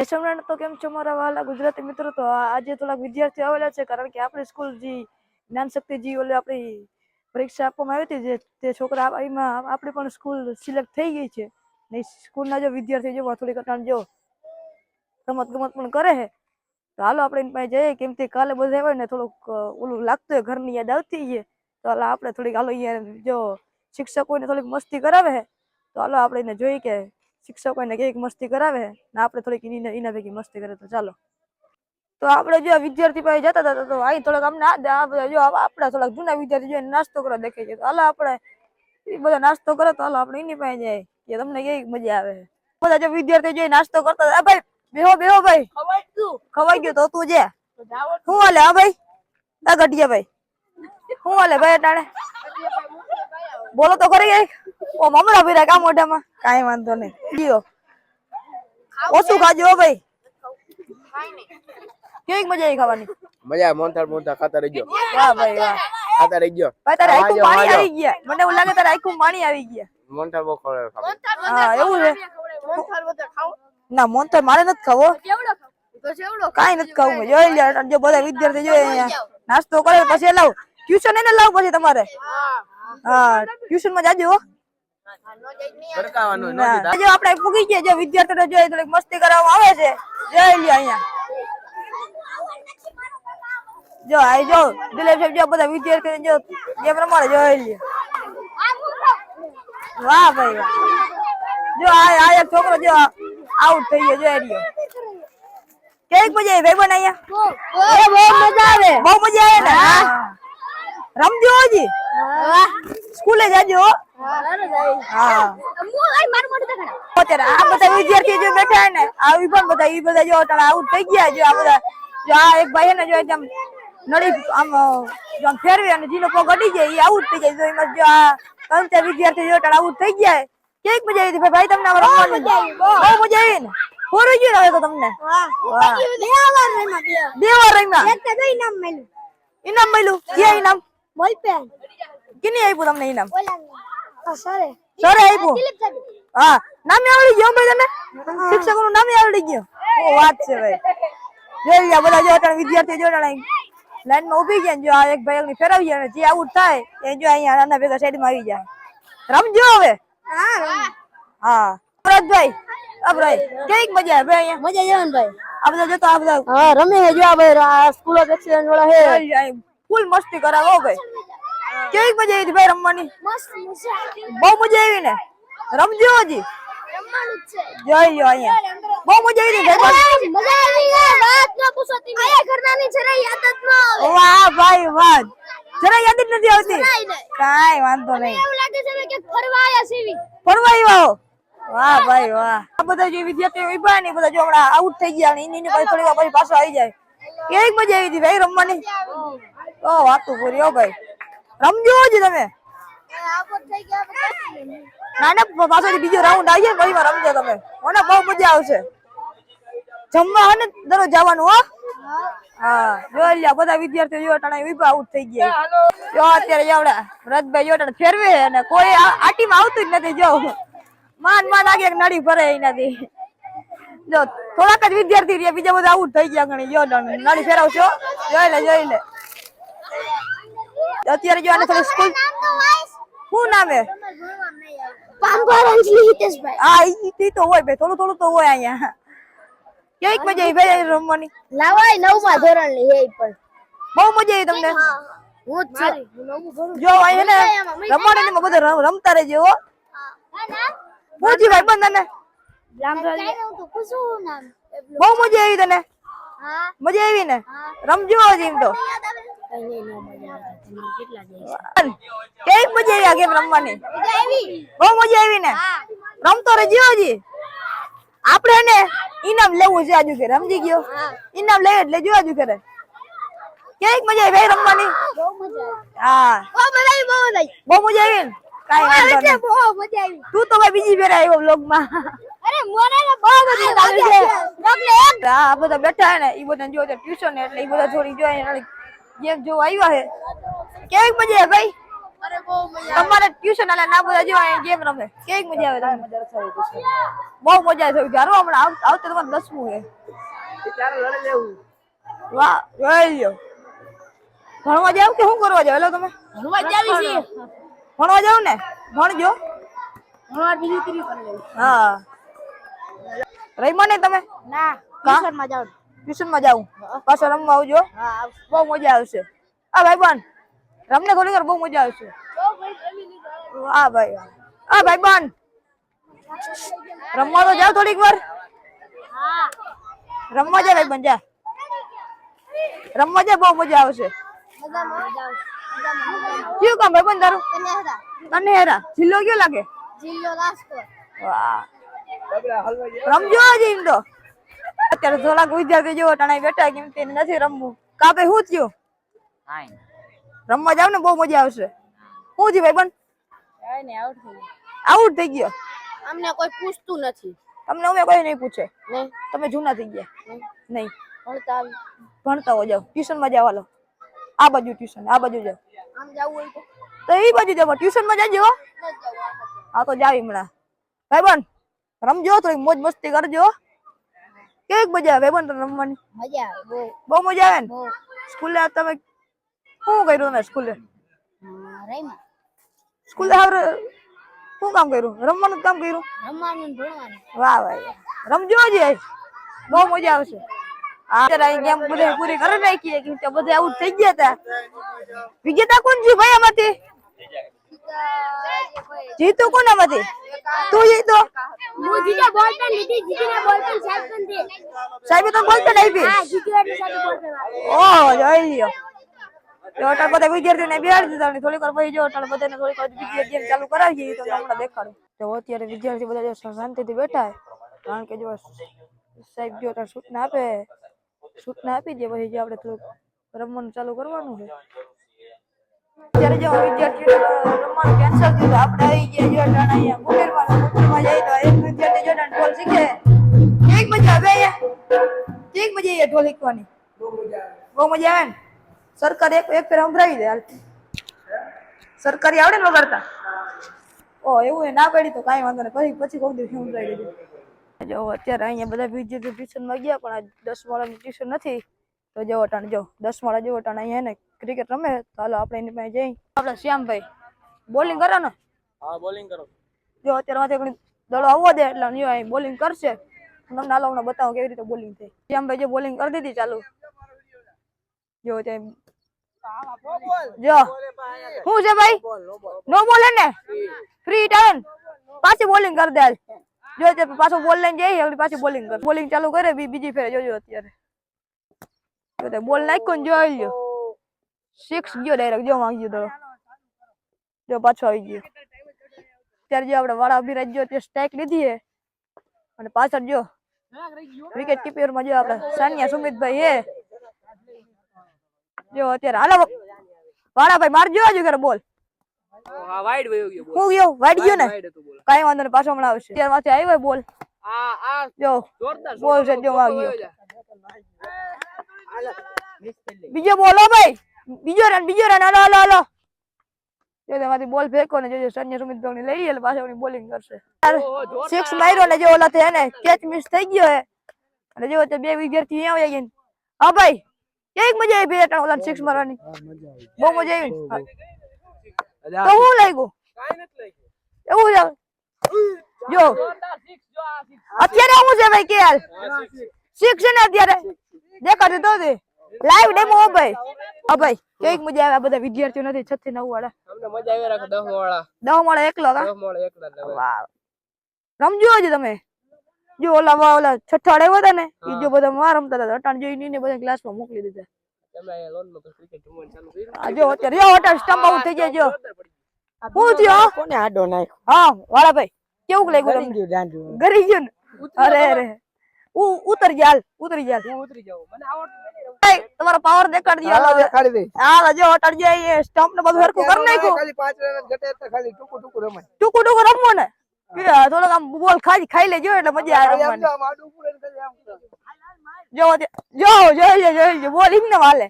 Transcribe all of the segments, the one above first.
એસમરણ તો કેમ છો મારા વાલા ગુજરાતી મિત્રો? તો આજે થોડાક વિદ્યાર્થીઓ આવેલા છે, કારણ કે આપણી સ્કૂલ જે જ્ઞાન શક્તિ જે ઓલે આપણી પરીક્ષા આપવામાં આવી હતી, જે તે છોકરા એમાં આપણી પણ સ્કૂલ સિલેક્ટ થઈ ગઈ છે ને સ્કૂલના જો વિદ્યાર્થી જો થોડી કટાણ જો રમત ગમત પણ કરે છે. તો હાલો આપણે એની પાસે જઈએ, કેમ કે કાલે બધા હોય ને થોડુંક ઓલું લાગતું હોય, ઘરની યાદ આવતી છે. તો હાલો આપણે થોડીક હાલો અહીંયા જો શિક્ષકોને થોડીક મસ્તી કરાવે છે, તો હાલો આપણે એને જોઈએ કે શિક્ષકોને કેવી મસ્તી કરાવે ને આપણે થોડીક એના ભેગી મસ્તી કરે. તો ચાલો. તો આપણે જો વિદ્યાર્થી પાસે જતા હતા તો અહીં થોડાક અમને જો આપણા થોડાક જૂના વિદ્યાર્થી જોઈને નાસ્તો કરવા દેખાય છે. તો હાલો આપણે એ બધા નાસ્તો કરે, તો હાલો આપણે એની પાસે જાય કે તમને કેવી મજા આવે. બધા જો વિદ્યાર્થી જોઈ નાસ્તો કરતા હતા. ભાઈ બેહો બેહો ભાઈ, ખવાઈ ગયું તો તું જે શું હાલે? હા ભાઈ આ ઘટિયા ભાઈ શું હાલે ભાઈ? અટાણે બોલો તો ખરી. ઓ મમરા ભર્યા કા મોઢામાં? કાંઈ વાંધો નહીં, લ્યો ઓછું ખાજો ભાઈ. કેવી મજા આવી ખાવાની? મજા મોનથાળ મોનથાળ ખાતા રહી ગયો. વાહ ભાઈ વાહ, ખાતા રહી ગયો. ભાઈ તારે આખું પાણી આવી ગયા. મને એવું લાગે તારે આખું પાણી આવી ગયા. મોનથાળ બહુ ખવડાવે ખાવા. હા એવું છે. ના મોનથાળ મારે નથી ખાવો, કાઈ નથી ખાવું. જોઈ લે જો બધા વિદ્યાર્થી જોઈ અહીંયા નાસ્તો કરે પછી લાવ ટ્યુશન એને લાવ પછી તમારે. હા ટ્યુશન માં જાજો. જો આપણે પૂગી ગયા, જો વિદ્યાર્થીઓ જોઈ થોડીક મસ્તી કરવામાં આવે છે. જોઈ લે અહીંયા જો આ જો દિલીપ સાહેબ જો બધા વિદ્યાર્થીઓ જો જે પ્રમાણે જોઈ લે. વાહ ભાઈ વાહ. જો આ એક છોકરો જો આઉટ થઈ ગયો. જોઈ રહ્યો કેવી મજા આવી ભાઈ બન અહીંયા? બહુ મજા આવે. બહુ મજા આવે ને? રમજો હજી, સ્કૂલે જાજો. હા અત્યારે આ બધા વિદ્યાર્થી જો બેઠા ને આવી પણ બધા એ બધા જો આઉટ થઈ ગયા. જો આ બધા જો આ એક ભાઈ ને જો એકદમ નળી આમ ફેરવે અને જીનો પગ અડી જાય એ આઉટ થઈ જાય. જો એમાં જો આ ત્રણ વિદ્યાર્થી જો આઉટ થઈ ગયા. કેવી મજા આવી હતી ભાઈ? તમને રમવાની બહુ મજા આવી ને? ફોરી ગયું હવે તો તમને? બે વાર રમ્યા. ઇનામ મળ્યું? ક્યાં ઇનામ? કેની આપ્યું તમને ઇનામ? સરે આપ્યું. હા નામે આવડી ગયો ભાઈ તને? શિક્ષકો નું નામે આવડી ગયું? ઓ વાત છે ભાઈ. જોઈ લ્યા બધા જો અટાણે વિદ્યાર્થી જો લાઈન માં ઉભી ગયા. જો આ એક ભાઈ ની ફેરવી અને જે આઉટ થાય એ જો અહીંયા નાના ભેગા સાઈડ માં આવી જાય. રમજો હવે. હા ભરતભાઈ અબરાઈ કેવી મજા આવે ભાઈ? અહીંયા મજા આવે ને ભાઈ. આ બધા જોતો આ બધા હા રમે છે. જો આ ભાઈ આ સ્કૂલ ઓફ એક્સલન્સ વાળા છે, ફૂલ મસ્તી કરાવો ભાઈ. કેવી મજા આવી ભાઈ રમવાની? બહુ મજા આવી ને? રમજો હજી. જોઈ લો અહીંયા બહુ મજા આવી ભાઈ. વાહ ભાઈ વાહ, જરા યાદ જ નથી આવતી. કાઈ વાંધો નહીં. ફરવા આવ્યા? વાહ ભાઈ વાહ. આ બધા જે વિદ્યાર્થીઓ ઉભા ને બધા જો હમણાં આઉટ થઈ ગયા ને એની પછી થોડી વાર પછી પાછો આવી જાય. કેવી મજા આવી હતી ભાઈ રમવાની? ઓ વાતું પૂરી. ઓ ભાઈ રમજો હજી તમે. ના ના પાછો બીજો રાઉન્ડ આવીએ પછી રમજો તમે. મને બહુ મજા આવશે. જમવા હે ને દરરોજ જવાનું? હો હા જોઈ લ્યા બધા વિદ્યાર્થીઓ જો અટાણે વિભા આઉટ થઈ ગયા. જો અત્યારે જાવડા રથભાઈ જો અટાણે ફેરવે અને કોઈ આટીમાં આવતું જ નથી. જો માન માન આગે નડી ભરે એનાથી. જો થોડાક જ વિદ્યાર્થી રહ્યા, બીજા બધા આઉટ થઈ ગયા. ઘણી જો નડી ફેરવશો. જોઈ લે અત્યારે જો આને થોડી સ્કૂલ શું નામ હે? હા ઈ તો હોય ભાઈ, થોડું થોડું તો હોય અહીંયા. કેવી મજા આવી ભાઈ રમવાની? લાવાય 9મા ધોરણ ની હે પણ બહુ મજા આવી તમને? હું જ જો અહીંયા ને રમવાની ને બધા રમતા રહેજો. હો પૂછી ભાઈ બંધ બહુ મજા આવી તને? મજા આવી ને? રમજો હજી એમ તો. કેવી મજા આવી આ ગેમ રમવાની? બહુ મજા આવી ને? રમતો રહેજો હજી. આપણે ને ઇનામ લેવું છે આજુ ઘરે, સમજી ગયો? ઇનામ લે એટલે જો આજુ ઘરે. કેવી મજા આવી ભાઈ રમવાની? હા બહુ મજા આવી ને? કાઈ વાંધો નહીં. તું તો ભાઈ બીજી ફેર આવ્યો વ્લોગ માં. અરે મને બહુ બધી લાગે છે. હા બધા બેઠા ને ઈ બધા જો ટ્યુશન એટલે ઈ બધા થોડી જોઈ ગેમ જોવા આવ્યા છે. કેવી મજા ભાઈ? અરે બહુ મજા તમારે ટ્યુશન વાળા ના બધા જો અહીં ગેમ રમે કેવી મજા આવે તમને બહુ મજા આવે છે હારો હમણાં આવતે તમારે 10મું છે ચાલો લડી લેવું. વાહ જોઈ લ્યો ભણવા જાવ કે શું કરવા જાવ એટલે તમે ભણવા જાવી છે ભણવા જાવ ને ભણજો ભણવા બીજું ત્રીજું કરી લેવું હા રહીમાં ને તમે ના ટ્યુશન માં જાવ ટ્યુશન માં જાવ પાછો રમવા આવજો હા બહુ મજા આવશે આ ભાઈ બન રમને થોડી વાર બહુ મજા આવશે હા ભાઈ હા ભાઈ બન રમવા તો જાવ થોડીક વાર હા રમવા જા ભાઈ બન જા રમવા જા બહુ મજા આવશે મજામાં કયું કામ ભાઈ બન તારું કન્યા તને હેરા જિલ્લો કયો લાગે જિલ્લો રાજકોટ વાહ રમજો હજી એમ તો અત્યારે થોડાક વિદ્યાર્થી જેવો ટાણા બેઠા કેમ કે નથી રમવું કા ભાઈ શું થયું રમવા જાવ ને બહુ મજા આવશે શું થયું ભાઈ બન આઉટ થઈ ગયો અમને કોઈ પૂછતું નથી તમને અમે કોઈ નહીં પૂછે નહીં તમે જૂના થઈ ગયા નહીં ભણતા આવી ભણતા હો જાવ ટ્યુશન માં જાવ હાલો આ બાજુ ટ્યુશન આ બાજુ જાવ આમ જવું હોય તો તો એ બાજુ જાવ ટ્યુશન માં જાજો ન જવું હા તો જાવ હમણાં ભાઈ બન રમજો થોડી મોજ મસ્તી કરજો કેવી મજા આવે ભાઈ બન રમવાની મજા આવે બહુ બહુ મજા આવે ને બહુ સ્કૂલે તમે શું કર્યું તમે સ્કૂલે રહીમાં સ્કૂલે હવે શું કામ કર્યું રમવાનું જ કામ કર્યું રમવાનું ને ભણવાનું વાહ ભાઈ રમજો હજી બહુ મજા આવશે અત્યારે અહીં ગેમ બધી પૂરી કરી નાખી કેમ કે બધા આઉટ થઈ ગયા હતા વિજેતા કોણ છે ભાઈ આમાંથી જીતું કોણ આમાંથી તું જીતો હું જીતે બોલ પેન લીધી જીતીને બોલ પેન સાહેબ કન દે સાહેબ તો બોલતા નહીં બી હા જીત્યો એટલે સાહેબ બોલ પેન ઓહ જોઈ લ્યો તો અટાળ બધા વિદ્યાર્થીઓને બેહાડી દીધા અને થોડીક વાર પછી જો અટાળ બધાને થોડીક વાર બીજી ગેમ ચાલુ કરાવીએ તો હમણાં દેખાડું તો અત્યારે વિદ્યાર્થી બધા જો શાંતિથી બેઠા કારણ કે જો સાહેબ જો તાર સૂચના આપી દે પછી જો આપણે થોડુંક રમવાનું ચાલુ કરવાનું છે અત્યારે જો વિદ્યાર્થીઓ રમવાનું કેન્સલ થયું આપણે આવી ગયા જો અટાણ અહીંયા મુકેરમાં જઈએ તો એક વિદ્યાર્થી જો અટાણ ઢોલ શીખે કેક મજા આવે અહીંયા કેક મજા આવે ઢોલ શીખવાની બહુ મજા આવે ને સરકાર એક ફેર સંભળાવી દે હાલ સરકારી આવડે ને વગાડતા ઓ એવું એ ના પડી તો કાંઈ વાંધો નહીં પછી કોઈ દિવસ સંભળાવી દેજો જો અત્યારે અહીંયા બધા વિદ્યાર્થીઓ ટ્યુશનમાં ગયા પણ આ 10 વાળાની ટ્યુશન નથી તો જો અટાણ જો 10 વાળા જો અટાણ અહીંયા ને ક્રિકેટ રમે તો હાલો આપણે એની પાસે જઈ આપણે શ્યામભાઈ બોલિંગ કરો ને હા બોલિંગ કરો જો અત્યારે માથે ઘણી દડો આવવા દે એટલે જો અહીં બોલિંગ કરશે તમને હાલો હમણાં બતાવો કેવી રીતે બોલિંગ થાય શ્યામભાઈ જો બોલિંગ કરી દીધી ચાલુ જો ત્યાં જો શું છે ભાઈ નો બોલે ને ફ્રી ટાઈમ પાછી બોલિંગ કરી દે જો તે પાછો બોલ લઈને જઈએ હવે પાછી બોલિંગ કર બોલિંગ ચાલુ કરે બીજી ફેરે જોજો અત્યારે જો તે બોલ નાખ્યો ને જોઈ લ્યો 6 ગયો ડાયરેક્ટ જો માંગી ગયો જો પાછો આવી ગયો અત્યારે જો આપણે વાળા અભિરાજ જો તે સ્ટ્રાઇક લીધી છે અને પાછળ જો વિકેટ કીપર માં જો આપણે સાનિયા સુમિતભાઈ હે જો અત્યારે હાલો વાળા ભાઈ મારજો હજુ કરે બોલ હા વાઈડ વયો ગયો બોલ હું ગયો વાઈડ ગયો ને વાઈડ હતો બોલ કાઈ વાંધો નહીં પાછો હમણાં આવશે અત્યારે માથે આવ્યો બોલ આ જો જોરદાર બોલ છે જો વાગ્યો મિસ થઈ ગઈ બીજો બોલો ભાઈ બીજો રન હાલો હાલો હાલો જો તેમાંથી બોલ ફેંકો ને જોજો સન્ય સુમિત ભાઈ લઈ એટલે પાછો બોલિંગ કરશે 6 માર્યો ને જો ઓલા થે ને કેચ મિસ થઈ ગયો હે અને જો તે બે વિદ્યાર્થી અહીંયા આવી ગયા હા ભાઈ કેક મજા આવી બે ઓલા 6 મારવાની બહુ મજા આવી તો હું લાગ્યું કાઈ નથી લઈ એવું છે જો જોરદાર 6 જો આ 6 અત્યારે હું છે ભાઈ કે હાલ 6 છે ને અત્યારે દેખાડે તો દે લાઈવ ડેમો ભાઈ હા ભાઈ કેક મજા આવે આ બધા વિદ્યાર્થીઓ નથી 6 થી 9 વાળા અમને મજા આવી રાખે 10 વાળા 10 વાળા એકલો કા 10 વાળા એકલા જ વાહ રમજો હજી તમે જો ઓલા છઠ્ઠા વાળા આવ્યા હતા ને ઈ જો બધા માં રમતા હતા અટાણ જોઈને ને બધા ક્લાસમાં મોકલી દીધા તમે અહીંયા લોન માં ક્રિકેટ રમવાનું ચાલુ કર્યું આ જો અત્યારે જો અટાણ સ્ટમ્પ આઉટ થઈ જાય જો હું થયો કોને આડો નાખ્યો હા વાળા ભાઈ કેવું લાગ્યું તમને દાંડું ગરી ગયો ને અરે અરે ઉતરી જા ઉતરી જા હું ઉતરી જાઉં મને આવડતું નથી ભાઈ તમારો પાવર દેખાડી હાલો દો દેખાડી દે હા જો અટાણ જાય સ્ટમ્પ ને બધું હરખું કરી નાખ્યું ખાલી 5 રન ઘટે તો ખાલી ટુકુ ટુકુ રમાય ટુકુ ટુકુ રમવો ને થોડોક આમ બોલ ખાઈ લેજો એટલે મજા આવે આમ રમવાની જો આમ આડું પૂરે કરી આમ જો બોલ ઇમને વાલે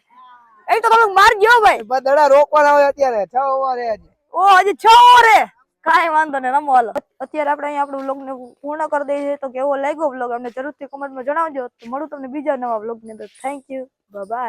એ તો તમે માર ગયો ભાઈ બસ દડા રોકવાના હોય અત્યારે 6 ઓવર હે આજે ઓ હજી છો રે કાંઈ વાંધો નહીં રમો હાલો. અત્યારે આપણે અહીંયા આપણું વ્લોગ ને પૂર્ણ કરી દઈએ છીએ. તો કેવો લાગ્યો વ્લોગ અમને જરૂરથી કોમેન્ટમાં જણાવજો. તો મળું તમને બીજા નવા વ્લોગ ની અંદર. Thank you, bye bye.